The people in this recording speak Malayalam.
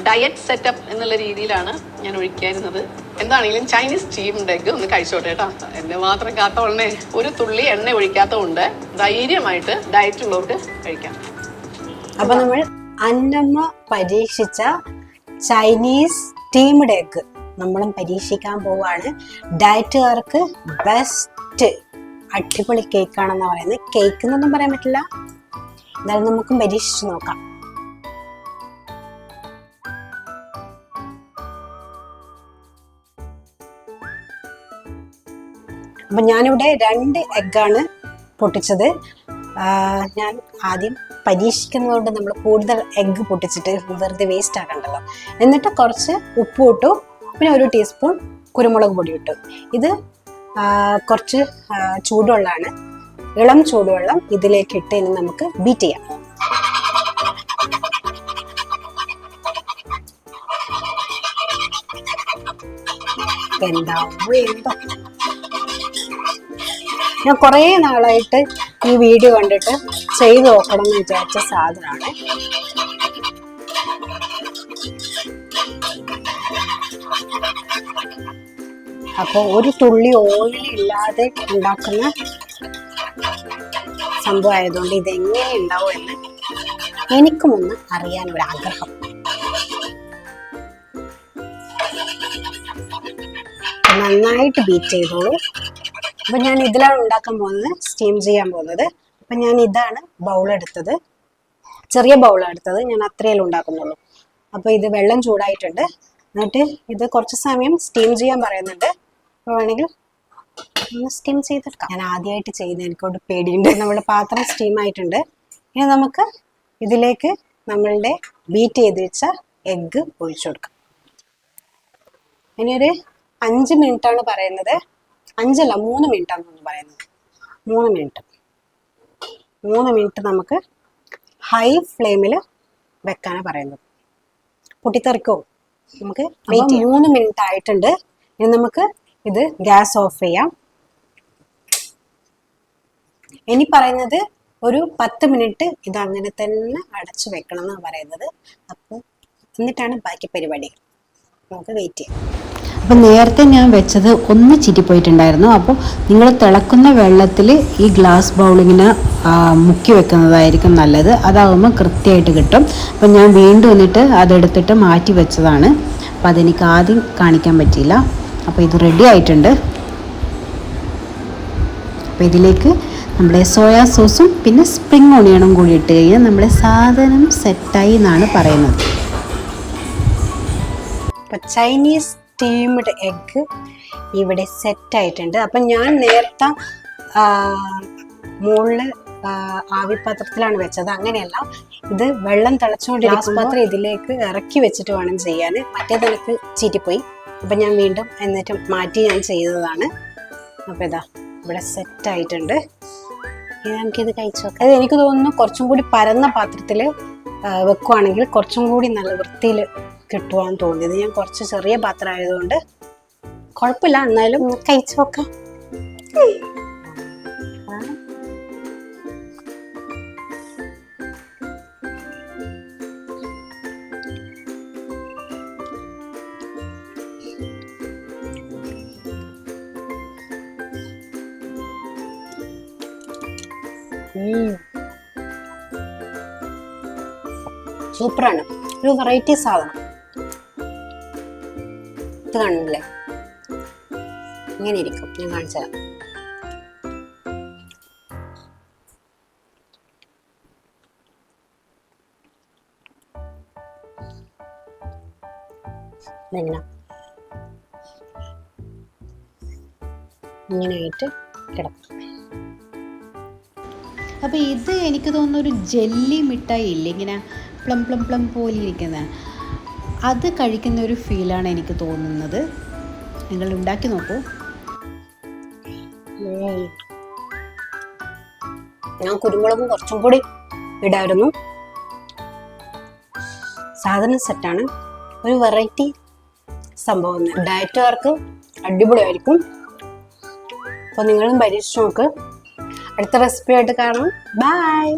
ഡയറ്റ് സെറ്റപ്പ് എന്നുള്ള രീതിയിലാണ് ഞാൻ ഒഴിക്കായിരുന്നത്. എന്താണെങ്കിലും ചൈനീസ് സ്റ്റീംഡ് എഗ് ഒന്ന് കഴിച്ചോട്ടെ കേട്ടോ. എന്നെ മാത്രം കാത്തോളനെ ഒരു തുള്ളി എണ്ണ ഒഴിക്കാത്തതുകൊണ്ട് ധൈര്യമായിട്ട് ഡയറ്റ് ഉള്ളവർക്ക് കഴിക്കാം. അപ്പൊ നമ്മൾ അന്നമ്മ പരീക്ഷിച്ച ചൈനീസ് സ്റ്റീംഡ് എഗ് നമ്മളും പരീക്ഷിക്കാൻ പോവാണ്. ഡയറ്റുകാർക്ക് ബെസ്റ്റ് അടിപൊളി കേക്കാണെന്ന് പറയുന്നത്. കേക്ക് എന്നൊന്നും പറയാൻ പറ്റില്ല, എന്നാലും നമുക്കും പരീക്ഷിച്ച് നോക്കാം. അപ്പൊ ഞാനിവിടെ 2 എഗ്ഗാണ് പൊട്ടിച്ചത്. ഞാൻ ആദ്യം പരീക്ഷിക്കുന്നതുകൊണ്ട് നമ്മൾ കൂടുതൽ എഗ്ഗ് പൊട്ടിച്ചിട്ട് വെറുതെ വേസ്റ്റ് ആക്കണ്ടല്ലോ. എന്നിട്ട് കുറച്ച് ഉപ്പ് ഇട്ടു, പിന്നെ 1 ടീസ്പൂൺ കുരുമുളക് പൊടി ഇട്ടു. ഇത് കുറച്ച് ചൂടുവെള്ളമാണ്, ഇളം ചൂടുവെള്ളം ഇതിലേക്ക് ഇട്ട് ഇനി നമുക്ക് ബീറ്റ് ചെയ്യാം. എന്തോ ഞാൻ കുറേ നാളായിട്ട് ഈ വീഡിയോ കണ്ടിട്ട് ചെയ്ത് നോക്കണം എന്ന് വിചാരിച്ച സാധനമാണ്. അപ്പോൾ ഒരു തുള്ളി ഓയിൽ ഇല്ലാതെ ഉണ്ടാക്കുന്ന സംഭവം ആയതുകൊണ്ട് ഇതെങ്ങനെ ഉണ്ടാവും എന്ന് എനിക്കും ഒന്ന് അറിയാൻ ഒരു ആഗ്രഹം. നന്നായിട്ട് ബീറ്റ് ചെയ്തോളൂ. അപ്പൊ ഞാൻ ഇതിലാണ് ഉണ്ടാക്കാൻ പോകുന്നത്, സ്റ്റീം ചെയ്യാൻ പോകുന്നത്. അപ്പൊ ഞാൻ ഇതാണ് ബൗൾ എടുത്തത്, ചെറിയ ബൗളാണ് എടുത്തത്. ഞാൻ അത്രയല്ലേ ഉണ്ടാക്കുന്നുള്ളൂ. അപ്പൊ ഇത് വെള്ളം ചൂടായിട്ടുണ്ട്. എന്നിട്ട് ഇത് കുറച്ച് സമയം സ്റ്റീം ചെയ്യാൻ പറയുന്നുണ്ട്. അപ്പോൾ വേണമെങ്കിൽ ഒന്ന് സ്റ്റീം ചെയ്തെടുക്കാം. ഞാൻ ആദ്യമായിട്ട് ചെയ്യുന്നത്, എനിക്കോട് പേടിയുണ്ട്. നമ്മുടെ പാത്രം സ്റ്റീം ആയിട്ടുണ്ട്. ഇനി നമുക്ക് ഇതിലേക്ക് നമ്മളുടെ ബീറ്റ് ചെയ്ത് വെച്ച എഗ്ഗ് ഒഴിച്ചു കൊടുക്കാം. ഇനി ഒരു 5 മിനിറ്റാണ് പറയുന്നത്. 5 അല്ല 3 മിനിറ്റാണെന്ന് പറയുന്നത്. 3 മിനിറ്റ് നമുക്ക് ഹൈ ഫ്ലെയിമിൽ വെക്കാനാണ് പറയുന്നത്. പൊട്ടിത്തെറിക്കോ നമുക്ക്. 3 മിനിറ്റ് ആയിട്ടുണ്ട്. ഇനി നമുക്ക് ഇത് ഗ്യാസ് ഓഫ് ചെയ്യാം. ഇനി പറയുന്നത് ഒരു 10 മിനിറ്റ് ഇത് അങ്ങനെ തന്നെ അടച്ചു വെക്കണം എന്നാണ് പറയുന്നത്. അപ്പോൾ എന്നിട്ടാണ് ബാക്കി പരിപാടികൾ. നമുക്ക് വെയിറ്റ് ചെയ്യാം. അപ്പം നേരത്തെ ഞാൻ വെച്ചത് ഒന്ന് ചിറ്റിപ്പോയിട്ടുണ്ടായിരുന്നു. അപ്പോൾ നിങ്ങൾ തിളക്കുന്ന വെള്ളത്തിൽ ഈ ഗ്ലാസ് ബൗളിങ്ങനെ മുക്കി വെക്കുന്നതായിരിക്കും നല്ലത്. അതാകുമ്പോൾ കൃത്യമായിട്ട് കിട്ടും. അപ്പം ഞാൻ വീണ്ടും വന്നിട്ട് അതെടുത്തിട്ട് മാറ്റി വെച്ചതാണ്. അപ്പോൾ അതെനിക്ക് ആദ്യം കാണിക്കാൻ പറ്റിയില്ല. അപ്പോൾ ഇത് റെഡി ആയിട്ടുണ്ട്. അപ്പോൾ ഇതിലേക്ക് നമ്മുടെ സോയാ സോസും പിന്നെ സ്പ്രിംഗ് ഓണിയനും കൂടി ഇട്ട് കഴിഞ്ഞാൽ നമ്മുടെ സാധനം സെറ്റായി എന്നാണ് പറയുന്നത്. അപ്പോൾ ചൈനീസ് സ്റ്റീംഡ് എഗ്ഗ് ഇവിടെ സെറ്റായിട്ടുണ്ട്. അപ്പം ഞാൻ നേരത്തെ മുകളിൽ ആവിപാത്രത്തിലാണ് വെച്ചത്. അങ്ങനെയല്ല, ഇത് വെള്ളം തിളച്ചുകൊണ്ടിരിക്കുന്ന പാത്രം ഇതിലേക്ക് ഇറക്കി വെച്ചിട്ട് വേണം ചെയ്യാൻ. മറ്റേതെനിക്ക് ചീറ്റിപ്പോയി. അപ്പം ഞാൻ വീണ്ടും എന്നിട്ട് മാറ്റി ഞാൻ ചെയ്തതാണ്. അപ്പോൾ ഇതാ ഇവിടെ സെറ്റായിട്ടുണ്ട്. ഇനി നമുക്കിത് കഴിച്ചു നോക്കാം. അത് എനിക്ക് തോന്നുന്നു കുറച്ചും കൂടി പരന്ന പാത്രത്തിൽ വെക്കുവാണെങ്കിൽ കുറച്ചും കൂടി നല്ല വൃത്തിയിൽ കിട്ടുവാന്ന് തോന്നിയത്. ഞാൻ കുറച്ച് ചെറിയ പാത്രം ആയതുകൊണ്ട് കുഴപ്പമില്ല, എന്നാലും കഴിച്ചു നോക്കാം. സൂപ്പറാണ്. ഒരു വെറൈറ്റി സാധനം. ഇത് കാണില്ലേ, ഇങ്ങനെ ഇരിക്കും. ഞാൻ കാണിച്ചു തരാം. ഇങ്ങനെയായിട്ട് കിടക്കും. അപ്പോൾ ഇത് എനിക്ക് തോന്നുന്ന ഒരു ജെല്ലി മിഠായി ഇല്ലേ, ഇങ്ങനെ പ്ലം പ്ലം പ്ലം പോലെ ഇരിക്കുന്ന, അത് കഴിക്കുന്ന ഒരു ഫീലാണ് എനിക്ക് തോന്നുന്നത്. നിങ്ങൾ ഉണ്ടാക്കി നോക്കൂ. ഞാൻ കുരുമുളകും കുറച്ചും കൂടി ഇടായിരുന്നു. സാധനം സെറ്റാണ്. ഒരു വെറൈറ്റി സംഭവം. ഡയറ്റുകാർക്ക് അടിപൊളിയായിരിക്കും. അപ്പോൾ നിങ്ങളും പരീക്ഷിച്ച് നോക്ക്. അടുത്ത റെസിപ്പി ആയിട്ട് കാണാം. ബൈ.